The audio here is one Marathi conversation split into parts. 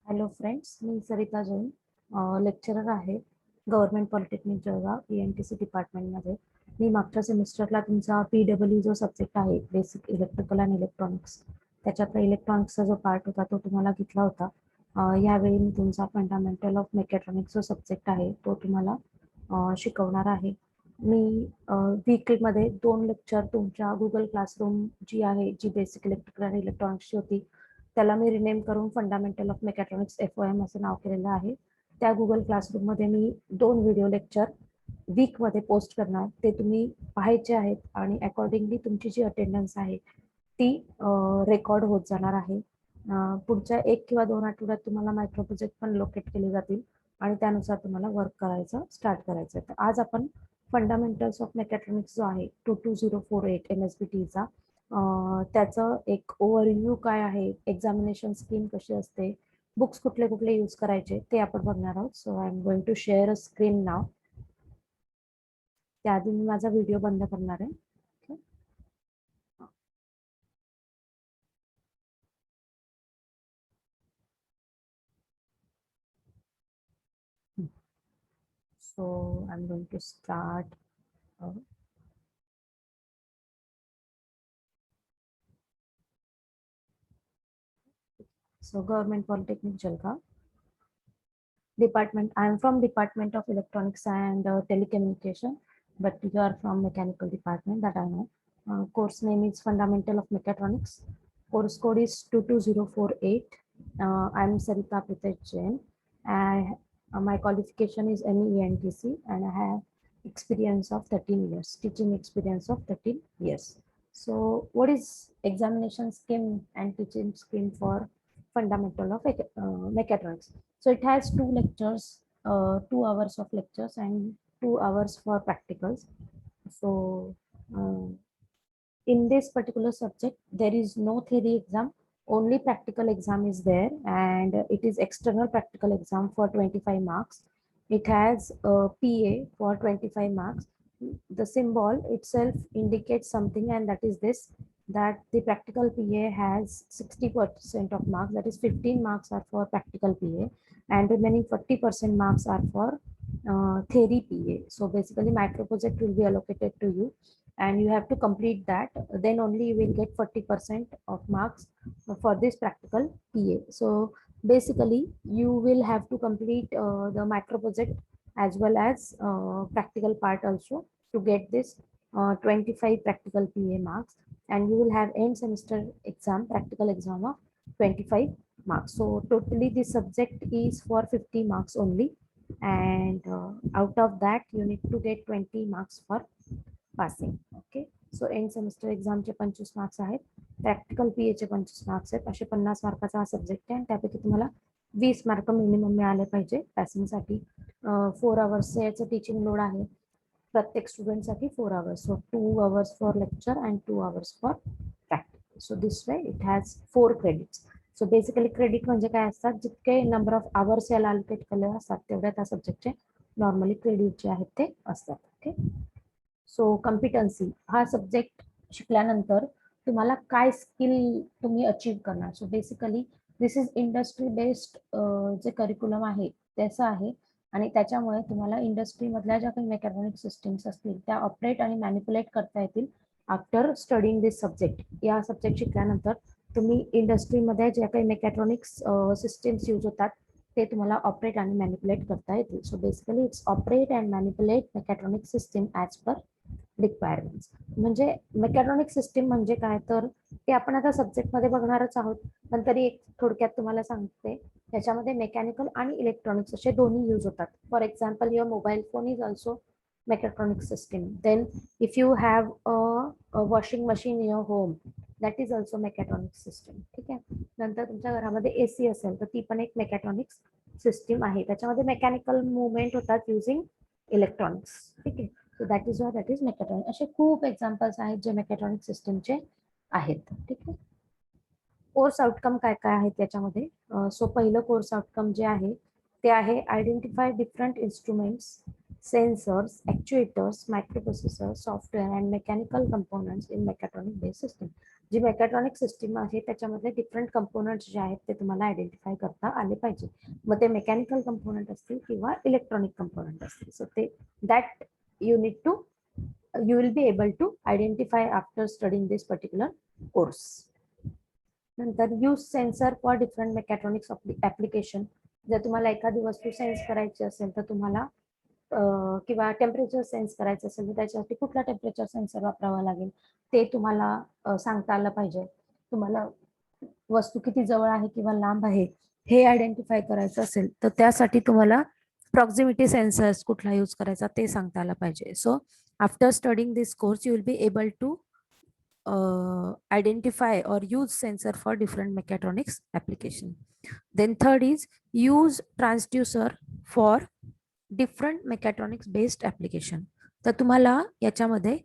हॅलो फ्रेंड्स, मी सरिता जैन, लेक्चरर आहे गव्हर्नमेंट पॉलिटेक्निक जळगाव ENTC डिपार्टमेंटमध्ये. मी मागच्या सेमिस्टरला तुमचा PW जो सब्जेक्ट आहे बेसिक इलेक्ट्रिकल अँड इलेक्ट्रॉनिक्स, त्याच्यातला इलेक्ट्रॉनिक्सचा जो पार्ट होता तो तुम्हाला घेतला होता. यावेळी मी तुमचा फंडामेंटल ऑफ मेकॅट्रॉनिक्स जो सब्जेक्ट आहे तो तुम्हाला शिकवणार आहे. मी वीकमध्ये 2 लेक्चर तुमच्या गुगल क्लासरूम जी आहे, जी बेसिक इलेक्ट्रिकल आणि इलेक्ट्रॉनिक्सची होती, त्याला मी रिनेम करून फंडामेंटल ऑफ मेकॅट्रॉनिक्स FOM असं नाव केलेलं आहे. त्या गुगल क्लासरूममध्ये मी 2 व्हिडिओ लेक्चर वीकमध्ये पोस्ट करणार, ते तुम्ही पाहायचे आहेत आणि अकॉर्डिंगली तुमची जी अटेंडन्स आहे ती रेकॉर्ड होत जाणार आहे. पुढच्या 1 किंवा 2 आठवड्यात तुम्हाला मायक्रो प्रोजेक्ट पण लोकेट केले जातील आणि त्यानुसार तुम्हाला वर्क करायचं स्टार्ट करायचं. तर आज आपण फंडामेंटल्स ऑफ मेकॅट्रॉनिक्स जो आहे 22048 MSBTचा, त्याचं एक ओव्हरव्ह्यू काय आहे, एक्झामिनेशन स्कीम कशी असते, बुक्स कुठले कुठले यूज करायचे ते आपण बघणार आहोत. So I am going to share a screen now. त्याआधी मी माझा व्हिडिओ बंद करणार आहे. So I am going to start. So Government Polytechnic Jalgaon department. I am from Department of Electronics and Telecommunication, but you are from Mechanical Department, that I know. Course name is Fundamental of Mechatronics. Course code is 22048. I am Sarita Pritesh Jain. My qualification is MEENTC and I have experience of 13 years, teaching experience of 13 years. So what is examination scheme and teaching scheme for fundamental of mechatronics? So it has 2 lectures, 2 hours of lectures and 2 hours for practicals. So in this particular subject, there is no theory exam, only practical exam is there, and it is external practical exam for 25 marks. It has a PA for 25 marks. The symbol itself indicates something, and that is this, that the practical PA has 60% of marks, that is 15 marks are for practical PA, and remaining 40% marks are for theory PA. So basically micro project will be allocated to you and you have to complete that, then only you will get 40% of marks for this practical PA. So basically you will have to complete the micro project as well as practical part also to get this 25 practical PA marks, and you will have end semester exam, practical exam of 25 marks. So totally this subject is for 50 marks only, and out of that you need to get 20 marks for passing. Okay, so end semester एक्झामचे 25 मार्क्स आहेत, प्रॅक्टिकल PA चे 25 मार्क्स आहेत, असे 50 मार्काचा हा सब्जेक्ट आहे आणि त्यापैकी तुम्हाला 20 मार्क मिनिमम मिळाले पाहिजे पासिंगसाठी. 4 आवर्सचं याचं टीचिंग लोड आहे प्रत्येक स्टुडंटसाठी, 4 hours. So 2 hours for lecture and 2 hours for practical. So this way it has 4 credits. So basically credit म्हणजे काय असतात, जितके नंबर ऑफ आवर्स याला अलोकेट केले असतात तेवढ्या त्या सब्जेक्टचे नॉर्मली क्रेडिट जे आहेत ते असतात. ओके, सो कॉम्पिटन्सी हा सब्जेक्ट शिकल्यानंतर तुम्हाला काय स्किल तुम्ही अचीव करणार. So basically this is industry based जे करिक्युलम आहे त्याचं आहे, आणि त्याच्यामुळे तुम्हाला इंडस्ट्रीमधल्या ज्या काही मेकॅट्रॉनिक सिस्टीम्स असतील त्या ऑपरेट आणि मॅनिप्युलेट करता येतील आफ्टर स्टडिंग दिस सब्जेक्ट. या सब्जेक्ट शिकल्यानंतर तुम्ही इंडस्ट्रीमध्ये ज्या काही मेकॅट्रॉनिक्स सिस्टीम्स यूज होतात ते तुम्हाला ऑपरेट आणि मॅनिप्युलेट करता येतील. So basically it's operate and manipulate mechatronic system as per requirements. म्हणजे मेकॅट्रॉनिक सिस्टीम म्हणजे काय, तर ते आपण आता सब्जेक्टमध्ये बघणारच आहोत, पण तरी एक थोडक्यात तुम्हाला सांगते. त्याच्यामध्ये मेकॅनिकल आणि इलेक्ट्रॉनिक्स असे दोन्ही यूज होतात. For example your mobile phone is also mechatronic system. Then if you have a washing machine in your home, that is also mechatronic system. ठीक आहे. नंतर तुमच्या घरामध्ये AC असेल तर ती पण एक मेकॅट्रॉनिक सिस्टीम आहे, त्याच्यामध्ये मेकॅनिकल मुवमेंट होतात युझिंग इलेक्ट्रॉनिक्स. ठीक आहे. So that is that is mechatronic. असे खूप एक्झाम्पल्स आहेत जे मेकॅट्रॉनिक सिस्टीमचे आहेत. ठीक आहे. कोर्स आउटकम काय काय आहेत त्याच्यामध्ये. सो पहिलं कोर्स आउटकम जे आहे ते आहे identify different instruments, sensors, actuators, microprocessor, software and mechanical components in mechatronic based system. जी मेकॅट्रॉनिक सिस्टीम आहे त्याच्यामध्ये डिफरंट कंपोनंट्स जे आहेत ते तुम्हाला आयडेंटिफाय करता आले पाहिजे. मग ते मेकॅनिकल कंपोनंट असतील किंवा इलेक्ट्रॉनिक कंपोनंट असतील. सो ते that you need to you will be able to identify after studying this particular course. नंतर use sensor for different mechatronics application. जर तुम्हाला एखादी वस्तू सेन्स करायची असेल तर तुम्हाला किंवा टेम्परेचर सेन्स करायचं असेल तर त्याच्यासाठी कुठला टेम्परेचर सेन्सर वापरावा लागेल ते तुम्हाला सांगता आलं पाहिजे. तुम्हाला वस्तू किती जवळ आहे किंवा लांब आहे हे आयडेंटिफाय करायचं असेल तर त्यासाठी तुम्हाला प्रॉक्झिमिटी सेन्सर्स कुठला यूज करायचा ते सांगता आलं पाहिजे. So after studying this course you will be able to identify or use sensor for different mechatronics application. Then third is use transducer for different mechatronics based application. तर तुम्हाला याच्यामध्ये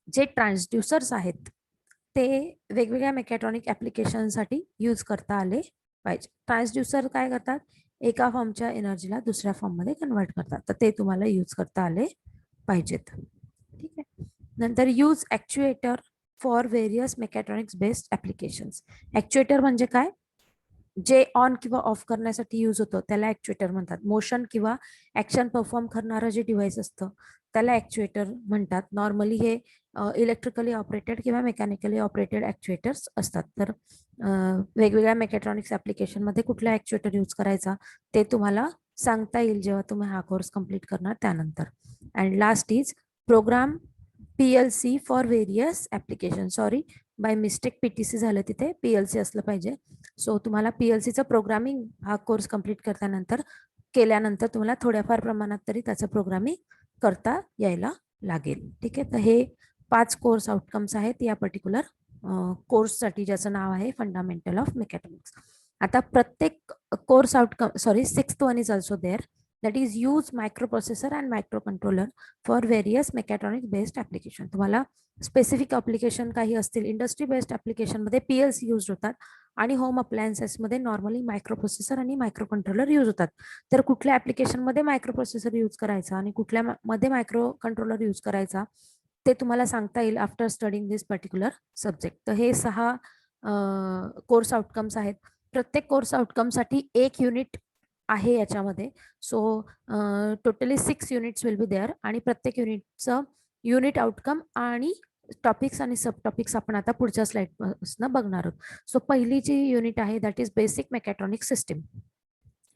जे ट्रान्सड्युसर्स आहेत ते वेगवेगळ्या मेकॅट्रॉनिक ऍप्लिकेशनसाठी यूज करता आले पाहिजे. ट्रान्सड्युसर काय करतात, एका फॉर्मच्या एनर्जीला दुसऱ्या फॉर्ममध्ये कन्वर्ट करतात, तर ते तुम्हाला यूज करता आले पाहिजेत. ठीक आहे. नंतर use actuator for various mechatronics based applications. Actuator म्हणजे काय, जे ऑन किंवा ऑफ करण्यासाठी यूज होतं त्याला ऍक्च्युएटर म्हणतात. मोशन किंवा ऍक्शन परफॉर्म करणारं जे डिव्हाइस असतं त्याला ऍक्च्युएटर म्हणतात. नॉर्मली हे इलेक्ट्रिकली ऑपरेटेड किंवा मेकॅनिकली ऑपरेटेड ऍक्च्युएटर्स असतात. तर वेगवेगळ्या मेकॅट्रॉनिक्स ऍप्लिकेशनमध्ये कुठला ऍक्च्युएटर यूज करायचा ते तुम्हाला सांगता येईल जेव्हा तुम्ही हा कोर्स कम्प्लीट करणार त्यानंतर. And last is program PLC for various application. Sorry, by mistake PTC झालं, तिथे PLC असलं पाहिजे. सो तुम्हाला PLCचं प्रोग्रामिंग हा कोर्स कम्प्लीट केल्यानंतर तुम्हाला थोड्याफार प्रमाणात तरी त्याचं प्रोग्रामिंग करता यायला लागेल. ठीक आहे. तर हे 5 कोर्स आउटकम्स आहेत या पर्टिक्युलर कोर्ससाठी, ज्याचं नाव आहे फंडामेंटल ऑफ मेकॅट्रॉनिक्स. आता प्रत्येक course outcome, sorry, 6th one is also there, that is use microprocessor and microcontroller for various mechatronics based application. तुम्हाला स्पेसिफिक ऍप्लिकेशन काही असतील, इंडस्ट्री बेस्ड ऍप्लिकेशन मध्ये PLC यूज होतात आणि होम अप्लायन्सेस मध्ये नॉर्मली मायक्रोप्रोसेसर आणि मायक्रो कंट्रोलर यूज होतात. तर कुठल्या ऍप्लिकेशन मध्ये मायक्रोप्रोसेसर यूज करायचा आणि कुठल्या मध्ये मायक्रो कंट्रोलर यूज करायचा ते तुम्हाला सांगता येईल after studying this particular subject. तर हे 6 कोर्स आउटकम्स आहेत. प्रत्येक कोर्स आउटकमसाठी 1 युनिट आहे याच्यामध्ये. So totally 6 units will be there आणि प्रत्येक युनिटचं युनिट आउटकम आणि टॉपिक्स आणि सब टॉपिक्स आपण आता पुढच्या स्लाइड पासून बघणार आहोत. सो पहिली जी युनिट आहे that is basic mechatronic system.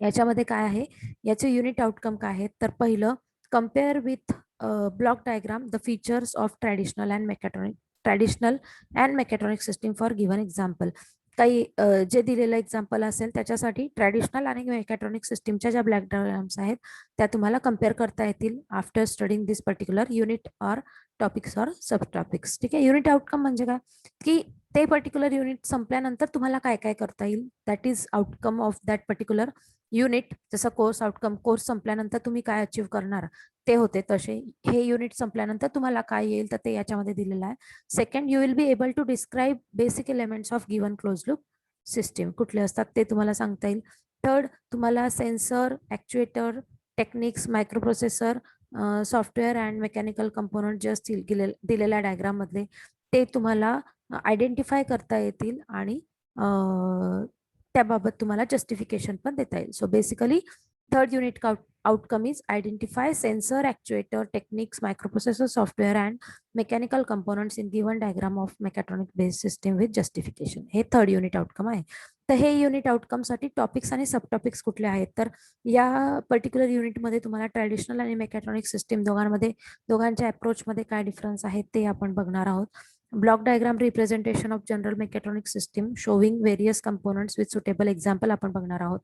याच्यामध्ये काय आहे, याचे युनिट आउटकम काय आहेत, तर पहिलं compare with block diagram the features of traditional and mechatronic system for given example. काही जे दिलेलं एक्झाम्पल असेल त्याच्यासाठी ट्रॅडिशनल आणि मेकॅट्रॉनिक सिस्टीमच्या ज्या ब्लॅक डायग्राम्स आहेत त्या तुम्हाला कम्पेअर करता येतील after studying this particular unit or topics or sub topics. ठीक आहे. युनिट आउटकम म्हणजे काय, की ते पर्टिक्युलर युनिट संपल्यानंतर तुम्हाला काय काय करता येईल, that is outcome of that particular unit. जसं कोर्स आउटकम, कोर्स संपल्यानंतर तुम्ही काय अचीव्ह करणार ते होते, तसे हे युनिट संपल्यानंतर तुम्हाला काय येईल तर ते याच्यामध्ये दिलेलं आहे. Second, you will be able to describe basic elements of given close loop system कुठले असतात ते तुम्हाला सांगता येईल. थर्ड, तुम्हाला sensor, actuator, techniques, microprocessor, software and mechanical component जे असतील दिलेल्या डायग्राम मध्ये ते तुम्हाला आयडेंटिफाय करता येतील आणि त्याबाबत तुम्हाला जस्टिफिकेशन पण देता येईल. So basically third unit outcome is identify sensor, actuator, techniques, microprocessor, software and mechanical components in given diagram of mechatronic based system with justification. हे थर्ड युनिट आउटकम आहे. तर हे युनिट आउटकम साठी टॉपिक्स आणि सब टॉपिक्स कुठले आहेत, तर या पर्टिक्युलर युनिटमध्ये तुम्हाला ट्रॅडिशनल आणि मेकॅट्रॉनिक सिस्टीम दोघांच्या अप्रोच मध्ये काय डिफरन्स आहेत ते आपण बघणार आहोत. Block diagram representation of general mechatronic system showing various components with suitable example आपण बघणार आहोत.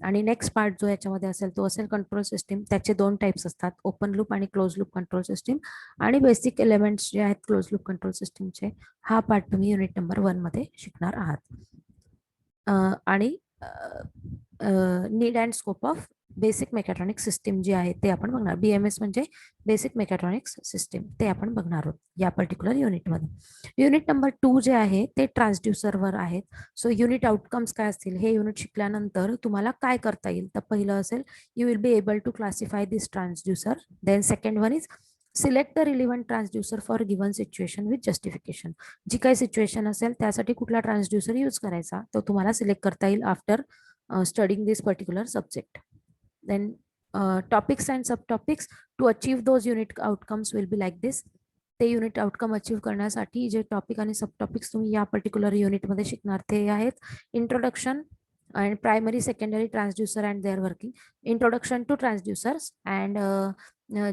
आणि नेक्स्ट पार्ट जो याच्यामध्ये असेल तो असेल कंट्रोल सिस्टीम. त्याचे 2 टाइप्स असतात, ओपन लूप आणि क्लोज लूप कंट्रोल सिस्टीम. आणि बेसिक एलिमेंट्स जे आहेत क्लोज लूप कंट्रोल सिस्टीमचे, हा पार्ट तुम्ही युनिट नंबर 1 मध्ये शिकणार आहात. आणि need and scope of basic mechatronic system जी आहे ते आपण बघणार. BMS म्हणजे बेसिक मेकॅट्रॉनिक्स सिस्टीम, ते आपण बघणार आहोत या पर्टिक्युलर युनिटमध्ये. युनिट नंबर 2 जे आहे ते ट्रान्सड्युसरवर आहेत. सो युनिट आउटकम्स काय असतील, हे युनिट शिकल्यानंतर तुम्हाला काय करता येईल, तर पहिलं असेल you will be able to classify this transducer. Then second one is select the relevant transducer for given situation with justification. जी काही सिच्युएशन असेल त्यासाठी कुठला ट्रान्सड्युसर यूज करायचा तो तुम्हाला सिलेक्ट करता येईल after studying this particular subject. Then topics and sub topics to achieve those unit outcomes will be like this. ते युनिट आउटकम अचीव्ह करण्यासाठी जे टॉपिक आणि सब टॉपिक्स तुम्ही या पर्टिक्युलर युनिटमध्ये शिकणार ते आहेत introduction and primary secondary transducer and their working, introduction to transducers and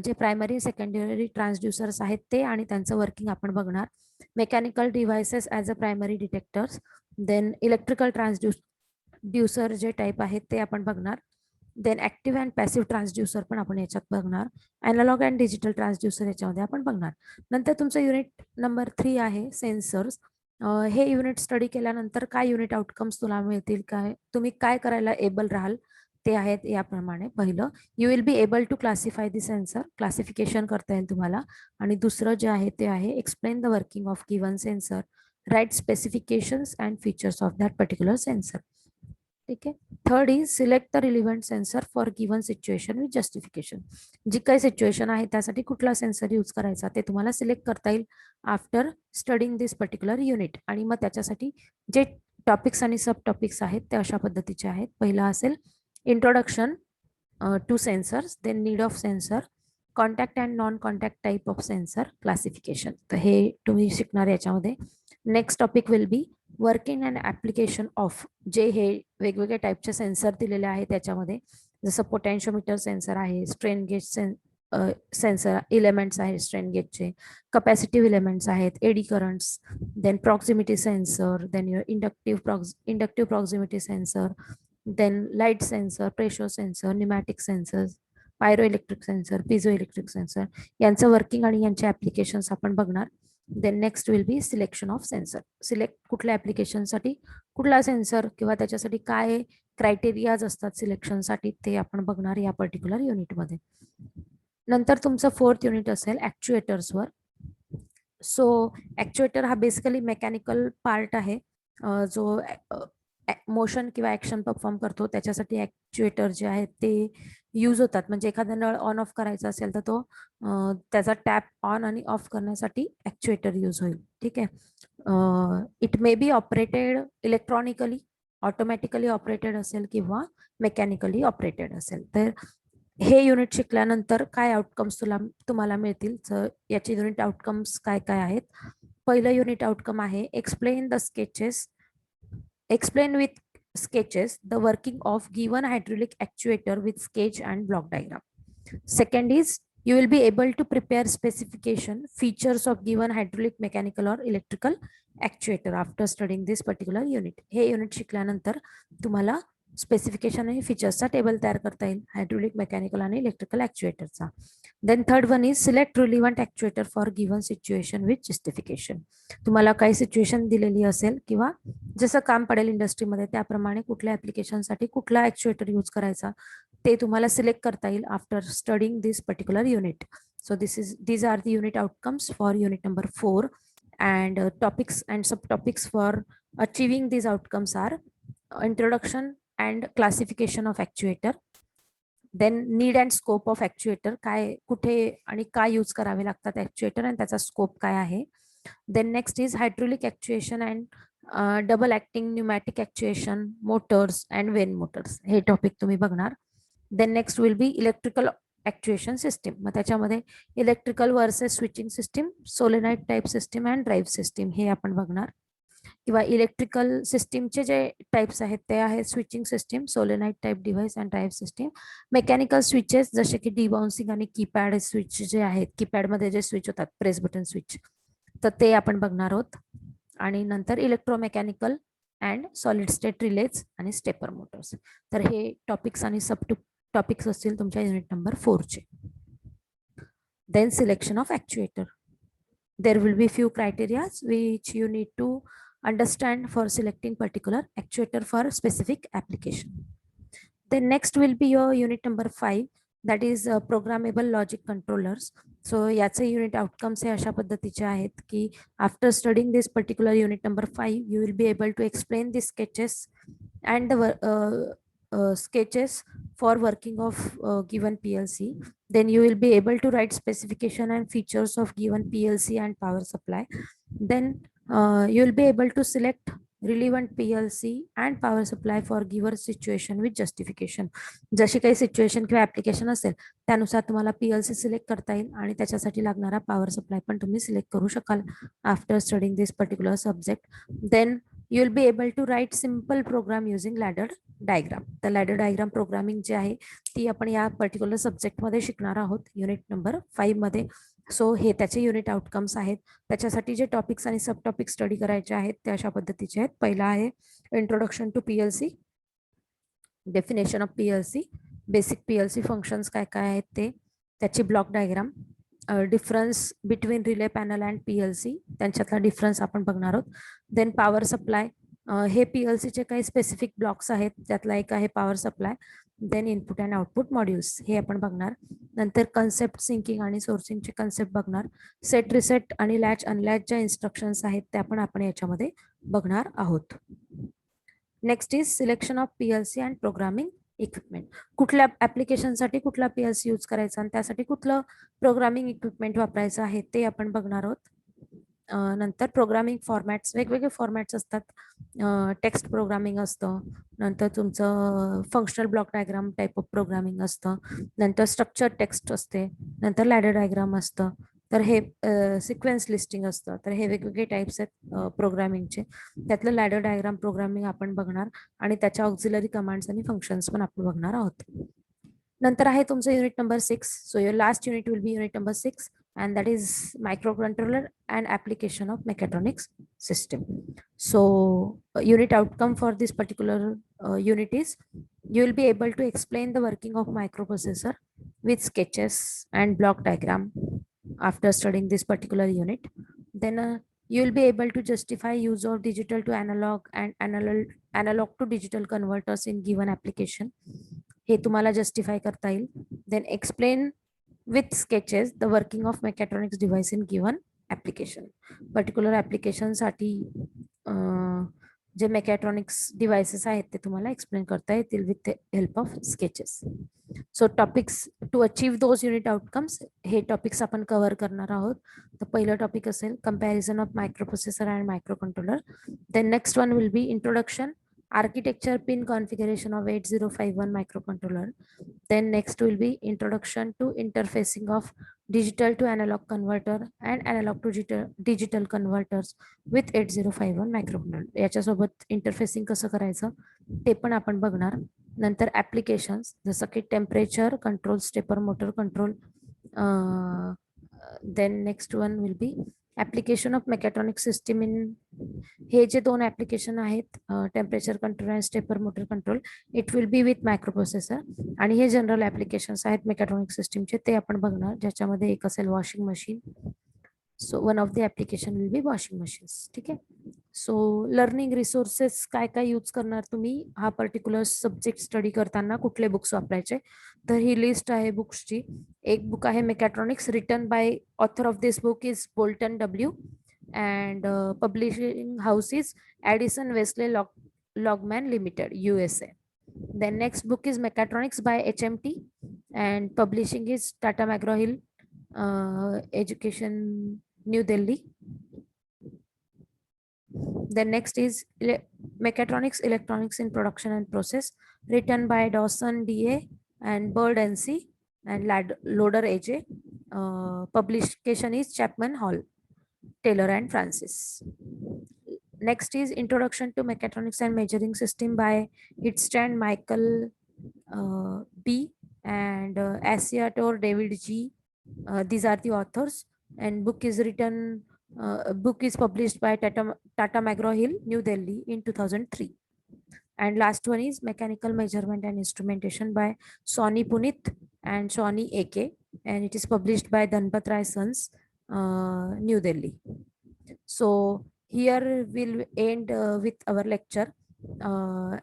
जे प्रायमरी सेकंडरी ट्रान्सड्युसर्स आहेत ते आणि त्यांचं वर्किंग आपण बघणार. Mechanical devices as a primary detectors, then electrical transducer जे टाईप आहेत ते आपण बघणार. Then active and passive transducer पण आपण याच्यात बघणार. अॅनालॉग अँड डिजिटल ट्रान्सड्युसर याच्यामध्ये आपण बघणार. नंतर तुमचं युनिट नंबर 3 आहे सेन्सर्स. हे युनिट स्टडी केल्यानंतर काय युनिट आउटकम्स तुला मिळतील, काय तुम्ही काय करायला एबल राहाल ते आहेत याप्रमाणे. पहिलं, you will be able to classify the sensor, classification करता येईल तुम्हाला. आणि दुसरं जे आहे ते आहे explain the working of given sensor, right specifications and features of that particular sensor. ठीक आहे. Third is select the relevant sensor for given situation with justification. जी काही सिच्युएशन आहे त्यासाठी कुठला सेन्सर यूज करायचा ते तुम्हाला सिलेक्ट करता येईल after studying this particular unit. आणि मग त्याच्यासाठी जे टॉपिक्स आणि सब टॉपिक्स आहेत ते अशा पद्धतीचे आहेत. पहिला असेल introduction to sensors, then need of sensor, contact and non contact type of sensor, classification. तर हे तुम्ही शिकणार याच्यामध्ये. Next topic will be working and application of, जे हे वेगवेगळे टाईपचे सेन्सर दिलेले आहेत त्याच्यामध्ये, जसं पोटॅन्शियोमीटर सेन्सर आहे, स्ट्रेन गेज सेन्सर इलेमेंट्स आहेत स्ट्रेन गेजचे, कपॅसिटिव्ह इलेमेंट्स आहेत, eddy currents, then proximity sensor, then inductive proximity sensor, then light sensor, pressure sensor, pneumatic sensor, pyro electric sensor, piezoelectric sensor, यांचं वर्किंग आणि यांचे ऍप्लिकेशन्स आपण बघणार. Then next will be selection of sensor. Select कुठल्या ऍप्लिकेशनसाठी कुठला सेन्सर किंवा त्याच्यासाठी काय क्रायटेरियाज असतात सिलेक्शनसाठी ते आपण बघणार या पर्टिक्युलर युनिटमध्ये. नंतर तुमचं फोर्थ युनिट असेल ऍक्च्युएटर्सवर. सो ऍक्च्युएटर हा बेसिकली मेकॅनिकल पार्ट आहे जो मोशन किंवा ऍक्शन परफॉर्म करतो. त्याच्यासाठी ऍक्च्युएटर जे आहेत ते यूज होतात. म्हणजे एखादा नळ ऑन ऑफ करायचा असेल तर तो त्याचा टॅप ऑन आणि ऑफ करण्यासाठी ऍक्च्युएटर यूज होईल. ठीक आहे. It may be operated electronically, automatically operated असेल किंवा मेकॅनिकली ऑपरेटेड असेल. तर हे युनिट शिकल्यानंतर काय आउटकम्स तुम्हाला मिळतील, याचे युनिट आउटकम्स काय काय आहेत. पहिलं युनिट आउटकम आहे explain the sketches, explain with sketches the working of given hydraulic actuator with sketch and block diagram. Second is you will be able to prepare specification features of given hydraulic, mechanical or electrical actuator after studying this particular unit. हे युनिट शिकल्यानंतर तुम्हाला स्पेसिफिकेशन आणि फीचर्सचा टेबल तयार करता येईल हायड्रोलिक, मेकॅनिकल आणि इलेक्ट्रिकल ऍक्च्युएटरचा. Then third one is select relevant actuator for given situation with justification. तुम्हाला काही सिच्युएशन दिलेली असेल किंवा जसं काम पडेल इंडस्ट्रीमध्ये त्याप्रमाणे कुठल्या ऍप्लिकेशनसाठी कुठला ऍक्च्युएटर यूज करायचा ते तुम्हाला सिलेक्ट करता येईल after studying this particular unit. So these are the unit outcomes for unit number 4 and topics and subtopics for achieving these outcomes are introduction and classification of actuator, then need and scope of actuator, काय कुठे आणि काय यूज करावे लागतात ऍक्च्युएटर आणि त्याचा स्कोप काय आहे. Then next is hydraulic actuation and double acting pneumatic actuation, motors and vane motors, हे टॉपिक तुम्ही बघणार. Then next will be electrical actuation system. मग त्याच्यामध्ये electrical versus switching system, solenoid type system and drive system हे आपण बघणार. किंवा इलेक्ट्रिकल सिस्टीमचे जे टाइप्स आहेत ते आहेत switching system, solenoid type device and drive system. Mechanical switches जसे की डिबाउन्सिंग आणि कीपॅड स्विच जे आहेत, कीपॅडमध्ये जे स्विच होतात प्रेस बटन स्विच, तर ते आपण बघणार आहोत. आणि नंतर electromechanical and solid state release आणि स्टेपर मोटर्स. तर हे टॉपिक्स आणि सब टॉपिक्स असतील तुमच्या युनिट नंबर 4 चे. Then selection of actuator. There will be few criteria which you need to understand for selecting particular actuator for specific application. Then next will be your unit number 5, that is programmable logic controllers. So याचे unit outcomes हे अशा पद्धतीचे आहेत की after studying this particular unit number 5 you will be able to explain the sketches and the sketches for working of given PLC. Then you will be able to write specification and features of given PLC and power supply. Then you will be able to select relevant PLC and power supply for given situation with justification. जशी काही सिच्युएशन किंवा ऍप्लिकेशन असेल त्यानुसार तुम्हाला PLC सिलेक्ट करता येईल आणि त्याच्यासाठी लागणारा पॉवर सप्लाय पण तुम्ही सिलेक्ट करू शकाल after studying this particular subject. Then you will be able to write simple program using ladder diagram. तर ladder diagram प्रोग्रामिंग जे आहे ती आपण या पर्टिक्युलर सब्जेक्ट मध्ये शिकणार आहोत युनिट नंबर 5 मध्ये. सो हे त्याचे युनिट आउटकम्स आहेत. त्याच्यासाठी जे टॉपिक्स आणि सब टॉपिक स्टडी करायचे आहेत ते अशा पद्धतीचे आहेत. पहिला आहे introduction to PLC, definition of PLC, basic PLC functions काय काय आहेत ते, त्याची block diagram, difference between relay panel and PLC त्यांच्यातला डिफरन्स आपण बघणार आहोत. देन पॉवर सप्लाय, हे PLC चे काही स्पेसिफिक ब्लॉक्स आहेत त्यातला एक आहे power supply. Then input and output modules हे आपण बघणार. नंतर कन्सेप्ट सिंकिंग आणि सोर्सिंगचे कन्सेप्ट बघणार. सेट रिसेट आणि लॅच अनलॅच ज्या इन्स्ट्रक्शन्स आहेत त्या पण आपण याच्यामध्ये बघणार आहोत. Next is selection of PLC and programming equipment. कुठल्या ऍप्लिकेशनसाठी कुठला PLC यूज करायचा आणि त्यासाठी कुठलं प्रोग्रामिंग इक्विपमेंट वापरायचं आहे ते आपण बघणार आहोत. नंतर प्रोग्रामिंग फॉर्मॅट्स, वेगवेगळे फॉर्मॅट्स असतात. टेक्स्ट प्रोग्रामिंग असतं, नंतर तुमचं functional block diagram type of programming असतं, नंतर स्ट्रक्चर टेक्स्ट असते, नंतर लॅडर डायग्राम असतं. तर हे सिक्वेन्स लिस्टिंग असतं. तर हे वेगवेगळे टाईप्स आहेत प्रोग्रामिंगचे. त्यातलं लॅडर डायग्राम प्रोग्रामिंग आपण बघणार आणि त्याच्या ऑक्झिलरी कमांड्स आणि फंक्शन्स पण आपण बघणार आहोत. नंतर आहे तुमचं unit number 6. So your last unit will be unit number 6 and that is microcontroller and application of mechatronics system. So unit outcome for this particular unit is you will be able to explain the working of microprocessor with sketches and block diagram after studying this particular unit. Then you will be able to justify use of digital to analog and analog to digital converters in given application. हे तुम्हाला जस्टिफाय करता येईल. Then explain with sketches the working of mechatronics device in given application. Particular application साठी जे मेकॅट्रॉनिक्स डिव्हाइसेस आहेत ते तुम्हाला एक्सप्लेन करता येतील with help of sketches. So topics to achieve those unit outcomes, हे टॉपिक्स आपण कव्हर करणार आहोत. तर पहिलं टॉपिक असेल comparison of microprocessor and microcontroller. Then next one will be introduction architecture pin configuration of 8051 microcontroller. Then next will be introduction to interfacing of digital to analog converter and analog to digital converters with 8051 microcontroller. याच्यासोबत इंटरफेसिंग कसं करायचं ते पण आपण बघणार. नंतर ऍप्लिकेशन्स जसं की temperature control, stepper motor control. Then next one will be application of mechatronic system in, हे जे दोन ऍप्लिकेशन आहेत टेम्परेचर कंट्रोल आणि stepper motor control, it will be with microprocessor. आणि हे जनरल ऍप्लिकेशन्स आहेत मेकॅट्रॉनिक सिस्टीमचे ते आपण बघणार, ज्याच्यामध्ये एक असेल washing machine. So one of the application will be washing machines. ठीक आहे. सो लर्निंग रिसोर्सेस काय काय यूज करणार तुम्ही हा पर्टिक्युलर सब्जेक्ट स्टडी करताना, कुठले बुक्स वापरायचे, तर ही लिस्ट आहे बुक्सची. एक बुक आहे mechatronics, written by author of this book is Bolton W and publishing house is Addison Wesley Logman Limited, USA. Then next book is Mechatronics by HMT and publishing is Tata McGraw-Hill Education, New Delhi. Then next is Mechatronics, Electronics in Production and Process, written by Dawson DA and Bird NC and Loader AJ. Publication is Chapman Hall, Taylor and Francis. Next is Introduction to Mechatronics and Measuring System by Hitstrand, Michael B and Asiator David G. These are the authors, and book is written. Book is published by Tata McGraw-Hill, New Delhi in 2003. And last one is Mechanical Measurement and Instrumentation by Sony Punit and Sony AK, and it is published by Dhanpat Rai Sons, New Delhi. So here we'll end with our lecture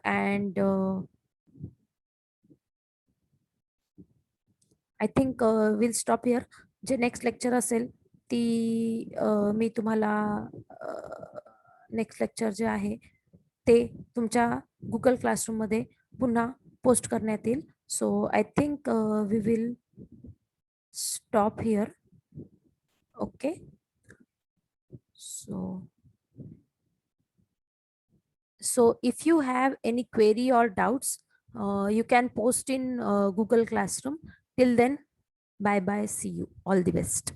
and I think we'll stop here. जे नेक्स्ट लेक्चर असेल ती मी तुम्हाला नेक्स्ट लेक्चर जे आहे ते तुमच्या गुगल क्लासरूम मध्ये पुन्हा पोस्ट करण्यात येईल. So I think we will stop here. Okay, so if you have any query or doubts, you can post in Google Classroom. Till then, bye bye, see you, all the best.